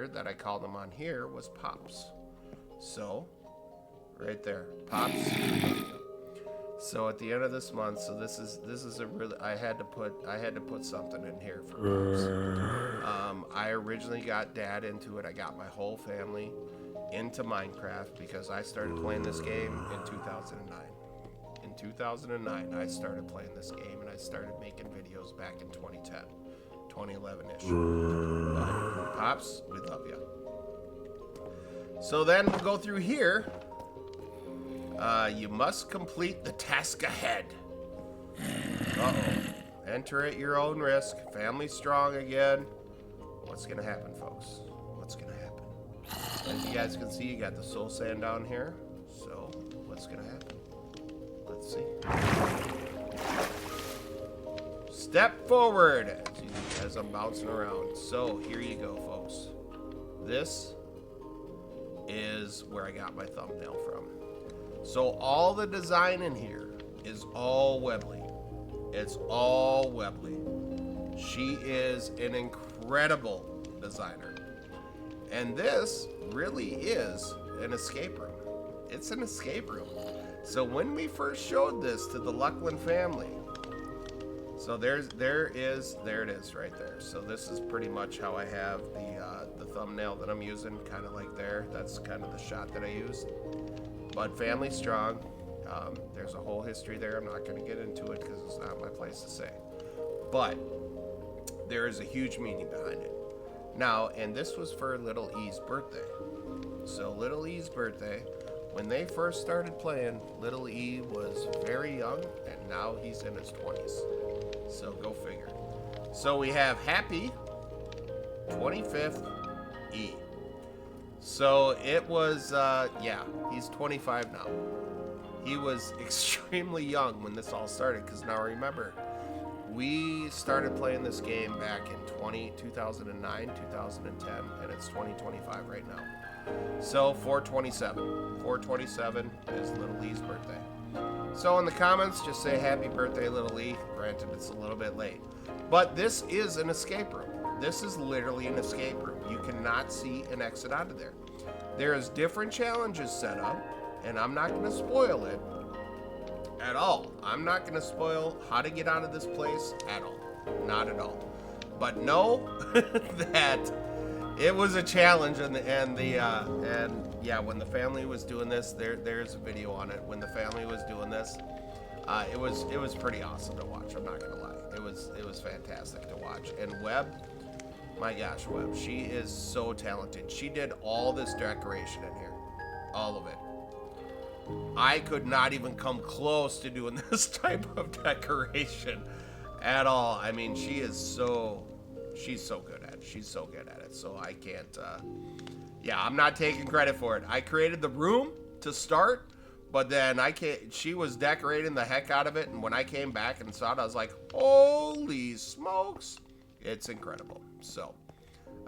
that I called him on here was Pops. So right there, Pops. So at the end of this month, so this is a really, I had to put something in here for Pops. I originally got Dad into it. I got my whole family into Minecraft because I started playing this game in 2009. in 2009, I started playing this game, and I started making videos back in 2010, 2011-ish. But, Pops, we love you. So then we'll go through here. You must complete the task ahead. Uh-oh. Enter at your own risk. Family strong again. What's going to happen, folks? What's going to happen? As you guys can see, you got the soul sand down here. So, what's going to happen? Let's see. Step forward as I'm bouncing around. So, here you go, folks. This is where I got my thumbnail from. So, all the design in here is all Webley. It's all Webley. She is an incredible designer. And this really is an escape room. It's an escape room. So when we first showed this to the Luckland family, so there it is right there. So this is pretty much how I have the thumbnail that I'm using, kind of like there. That's kind of the shot that I used. But family strong. There's a whole history there. I'm not going to get into it because it's not my place to say. But there is a huge meaning behind it. Now, and this was for Little E's birthday. So Little E's birthday, when they first started playing, Little E was very young, and now he's in his 20s. So go figure. So we have Happy 25th E. So it was, yeah, he's 25 now. He was extremely young when this all started, because now remember, we started playing this game back in 2009, 2010, and it's 2025 right now. So 4/27 is Little E's birthday. So in the comments, just say happy birthday, Little E. Granted, it's a little bit late. But this is an escape room. This is literally an escape room. You cannot see an exit out of there. There is different challenges set up, and I'm not going to spoil it at all. I'm not going to spoil how to get out of this place at all. Not at all. But know that it was a challenge, and yeah, when the family was doing this, there's a video on it. When the family was doing this, it was pretty awesome to watch. I'm not gonna lie, it was fantastic to watch. And Webb, my gosh, Webb, she is so talented. She did all this decoration in here, all of it. I could not even come close to doing this type of decoration at all. I mean, she's so good at it. She's so good at it. So I can't, yeah, I'm not taking credit for it. I created the room to start, but then she was decorating the heck out of it. And when I came back and saw it, I was like, holy smokes. It's incredible. So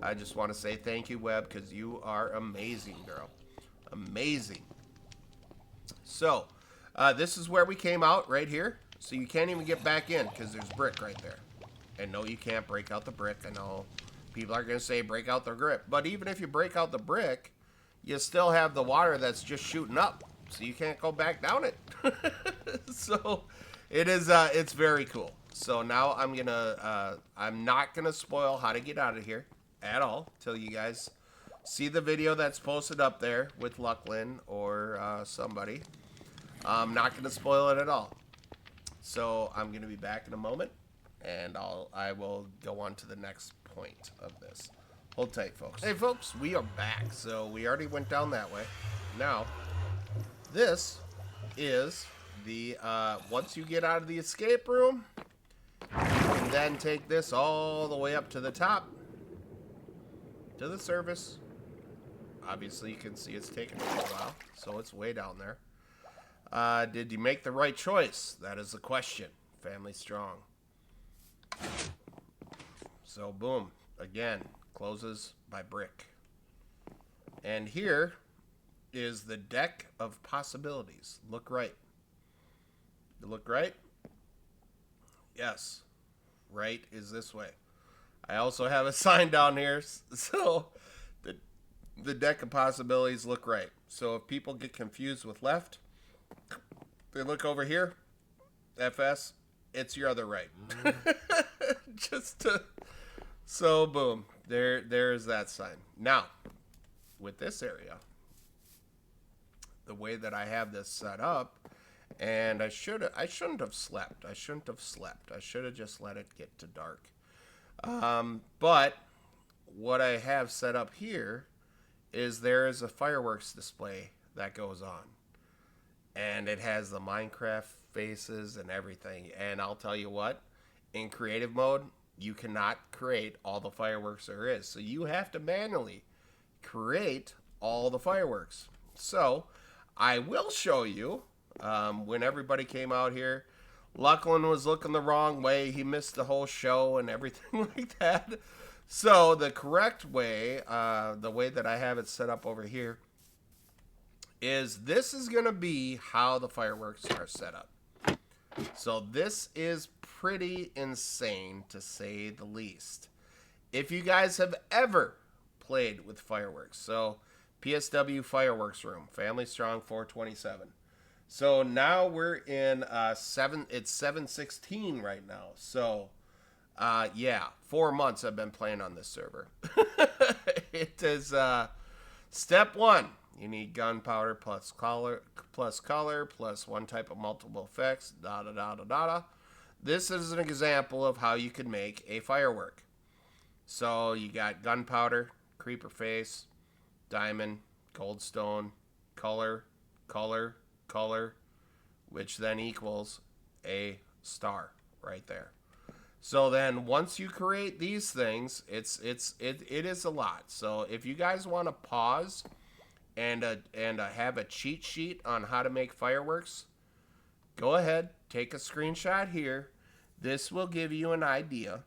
I just want to say thank you, Webb, because you are amazing, girl. Amazing. So, this is where we came out, right here. So you can't even get back in because there's brick right there. And no, you can't break out the brick. I know people are going to say break out the grip. But even if you break out the brick, you still have the water that's just shooting up. So you can't go back down it. So it is, it's very cool. So now I'm not going to spoil how to get out of here at all till you guys see the video that's posted up there with Luckland or somebody. I'm not going to spoil it at all. So I'm going to be back in a moment, and I will go on to the next point of this. Hold tight, folks. Hey, folks, we are back. So we already went down that way. Now, this is the, once you get out of the escape room, you can then take this all the way up to the top, to the surface. Obviously, you can see it's taken a while, so it's way down there. Did you make the right choice? That is the question. Family strong. So, boom. Again, closes by brick. And here is the deck of possibilities. Look right. You look right? Yes. Right is this way. I also have a sign down here, so the deck of possibilities look right. So if people get confused with left, they look over here, FS, it's your other right. So boom, there's that sign. Now, with this area, the way that I have this set up, And I shouldn't have slept. I shouldn't have slept. I should have just let it get to dark. But what I have set up here is there is a fireworks display that goes on. And it has the Minecraft faces and everything. And I'll tell you what, in creative mode, you cannot create all the fireworks there is. So you have to manually create all the fireworks. So I will show you when everybody came out here. Lachlan was looking the wrong way. He missed the whole show and everything like that. So the correct way, the way that I have it set up over here, is this is going to be how the fireworks are set up. So this is pretty insane, to say the least. If you guys have ever played with fireworks, so PSW Fireworks Room, Family Strong 427. So now we're in it's 7:16 right now. So yeah, 4 months I've been playing on this server. It is step 1. You need gunpowder plus color plus one type of multiple effects. Da da da da da. This is an example of how you could make a firework. So you got gunpowder, creeper face, diamond, goldstone, color, which then equals a star right there. So then once you create these things, it is a lot. So if you guys want to pause and have a cheat sheet on how to make fireworks, go ahead, take a screenshot here. This will give you an idea.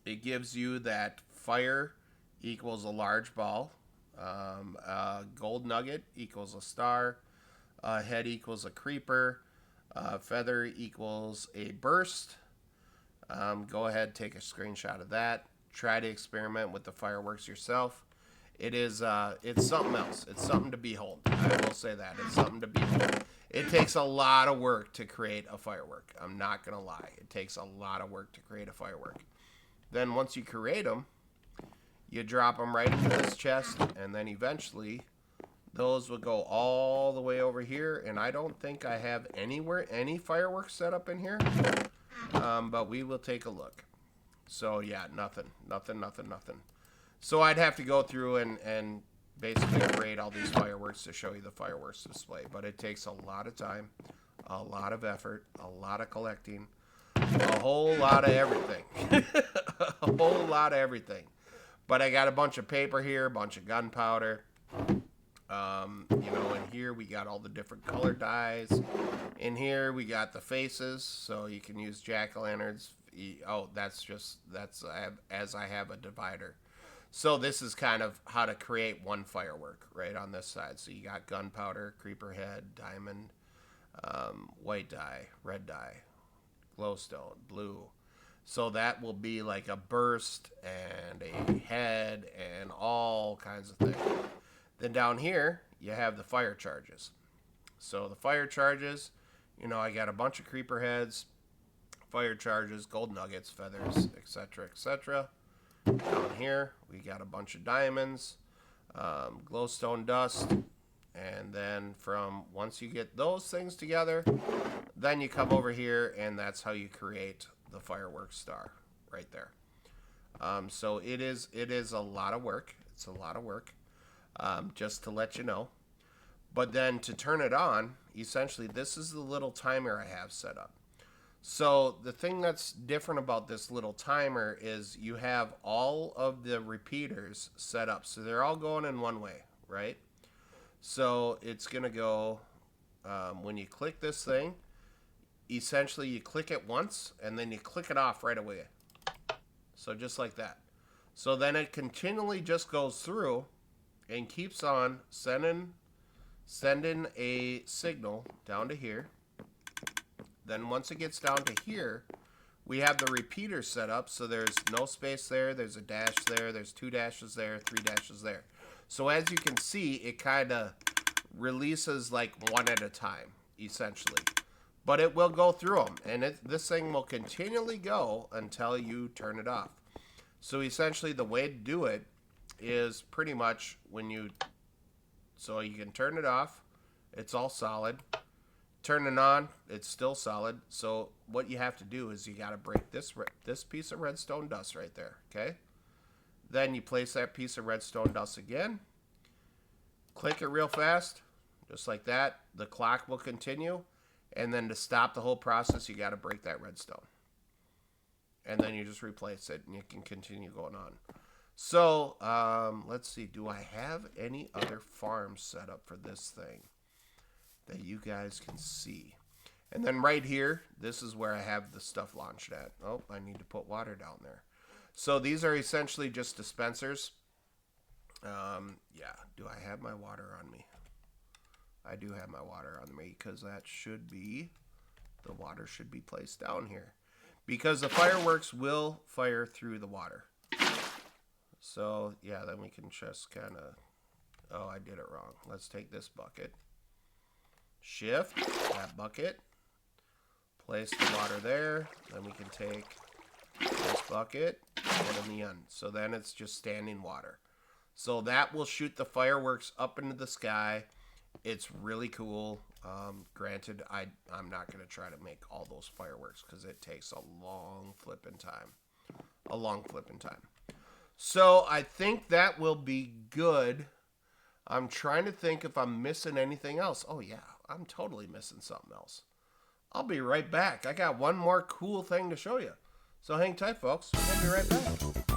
It gives you that fire equals a large ball, gold nugget equals a star, head equals a creeper, feather equals a burst. Go ahead, take a screenshot of that. Try to experiment with the fireworks yourself. It's something else. It's something to behold. I will say that. It's something to behold. It takes a lot of work to create a firework. I'm not going to lie. It takes a lot of work to create a firework. Then once you create them, you drop them right into this chest, and then eventually those will go all the way over here. And I don't think I have any fireworks set up in here, but we will take a look. So yeah, nothing. So I'd have to go through and basically create all these fireworks to show you the fireworks display. But it takes a lot of time, a lot of effort, a lot of collecting, a whole lot of everything. A whole lot of everything. But I got a bunch of paper here, a bunch of gunpowder. In here we got all the different color dyes. In here we got the faces, so you can use jack-o'-lanterns. Oh, that's as I have a divider. So this is kind of how to create one firework right on this side. So you got gunpowder, creeper head, diamond, white dye, red dye, glowstone, blue. So that will be like a burst and a head and all kinds of things. Then down here, you have the fire charges. So the fire charges, I got a bunch of creeper heads, fire charges, gold nuggets, feathers, etc., etc. Down here, we got a bunch of diamonds, glowstone dust, and then once you get those things together, then you come over here, and that's how you create the fireworks star right there. So it is a lot of work. It's a lot of work, just to let you know. But then to turn it on, essentially, this is the little timer I have set up. So the thing that's different about this little timer is you have all of the repeaters set up. So they're all going in one way, right? So it's going to go, when you click this thing, essentially you click it once and then you click it off right away. So just like that. So then it continually just goes through and keeps on sending a signal down to here. Then once it gets down to here, we have the repeater set up. So there's no space there. There's a dash there. There's 2 dashes there, 3 dashes there. So as you can see, it kind of releases like one at a time, essentially. But it will go through them. And this thing will continually go until you turn it off. So essentially the way to do it is pretty much so you can turn it off. It's all solid. turn it on. It's still solid. So what you have to do is you got to break this piece of redstone dust right there. Okay. Then you place that piece of redstone dust again. Click it real fast, just like that. The clock will continue. And then to stop the whole process, you got to break that redstone. And then you just replace it, and you can continue going on. So, let's see. Do I have any other farms set up for this thing that you guys can see? And then right here, this is where I have the stuff launched at. Oh, I need to put water down there. So these are essentially just dispensers. Yeah, do I have my water on me? I do have my water on me because that should be, the water should be placed down here. Because the fireworks will fire through the water. So, yeah, then we can just kind of, oh, I did it wrong. Let's take this bucket. Shift that bucket. Place the water there. Then we can take this bucket, put it in the end. So then it's just standing water. So that will shoot the fireworks up into the sky. It's really cool. Granted, I'm not going to try to make all those fireworks because it takes a long flipping time. A long flipping time. So I think that will be good. I'm trying to think if I'm missing anything else. Oh, yeah, I'm totally missing something else. I'll be right back. I got one more cool thing to show you. So hang tight, folks. I'll be right back.